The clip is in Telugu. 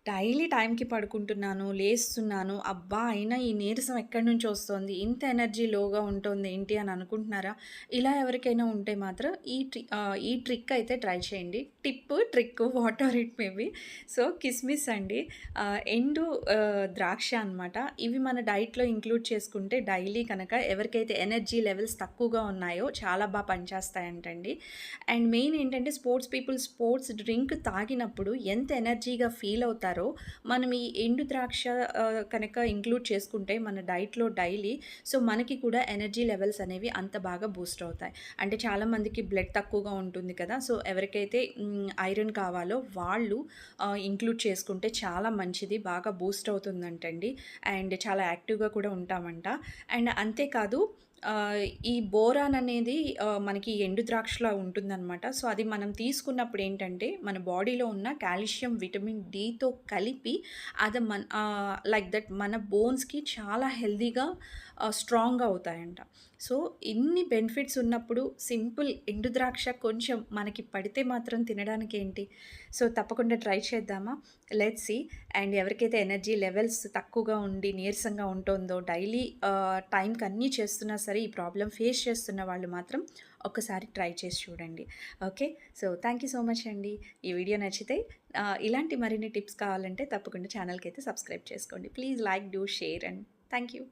డైలీ టైంకి పడుకుంటున్నాను, లేస్తున్నాను. అబ్బా! అయినా ఈ నీరసం ఎక్కడి నుంచొస్తోంది? ఇంత ఎనర్జీ లోగా ఉంటోందేంటి అని అనుకుంటున్నారా? ఇలా ఎవరికైనా ఉంటే మాత్రం ఈ ట్రిక్ అయితే ట్రై చేయండి. Trick whatever it may be. So, కిస్మిస్ అండి. ఎండు ద్రాక్ష అనమాట. ఇవి మన డైట్‌లో ఇంక్లూడ్ చేసుకుంటే డైలీ కనుక ఎవరికైతే ఎనర్జీ లెవెల్స్ తక్కువగా ఉన్నాయో చాలా పనిచేస్తాయంటండి. అండ్ మెయిన్ ఏంటంటే స్పోర్ట్స్ డ్రింక్ తాగినప్పుడు ఎంత ఎనర్జీగా ఫీల్ అవుతారో, మనం ఈ ఎండు ద్రాక్ష కనుక ఇంక్లూడ్ చేసుకుంటే మన డైట్‌లో డైలీ, సో, మనకి కూడా ఎనర్జీ లెవెల్స్ అనేవి అంత బాగా బూస్ట్ అవుతాయి. అంటే చాలామందికి బ్లడ్ తక్కువగా ఉంటుంది కదా! సో, ఎవరికైతే ఐరన్ కావాలో వాళ్ళు ఇంక్లూడ్ చేసుకుంటే చాలా మంచిది. బాగా బూస్ట్ అవుతుందంటండి. అండ్ చాలా యాక్టివ్‌గా కూడా ఉంటామంట. అండ్ అంతేకాదు, ఈ బోరాన్ అనేది మనకి ఎండు ద్రాక్షలో ఉంటుందనమాట. సో, అది మనం తీసుకున్నప్పుడు ఏంటంటే, మన బాడీలో ఉన్న కాల్షియం, విటమిన్ డీతో కలిపి అది లైక్ దట్ మన బోన్స్‌కి చాలా హెల్తీగా స్ట్రాంగ్‌గా అవుతాయంట. సో, ఇన్ని బెనిఫిట్స్ ఉన్నప్పుడు సింపుల్ ఎండు ద్రాక్ష కొంచెం మనకి పడితే మాత్రం తినడానికేంటి? సో, తప్పకుండా ట్రై చేద్దామా? Let's see. అండ్ ఎవరికైతే ఎనర్జీ లెవెల్స్ తక్కువగా ఉండి, నీరసంగా ఉంటోందో, డైలీ టైంకి అన్నీ చేస్తున్నా సరే, ఈ ప్రాబ్లమ్ ఫేస్ చేస్తున్న వాళ్ళు మాత్రం ఒక్కసారి ట్రై చేసి చూడండి. Okay. So, thank you so much అండి. ఈ వీడియో నచ్చితే ఇలాంటి మరిన్ని టిప్స్ కావాలంటే తప్పకుండా ఛానల్‌కైతే సబ్స్క్రైబ్ చేసుకోండి. Please like, do, share and thank you.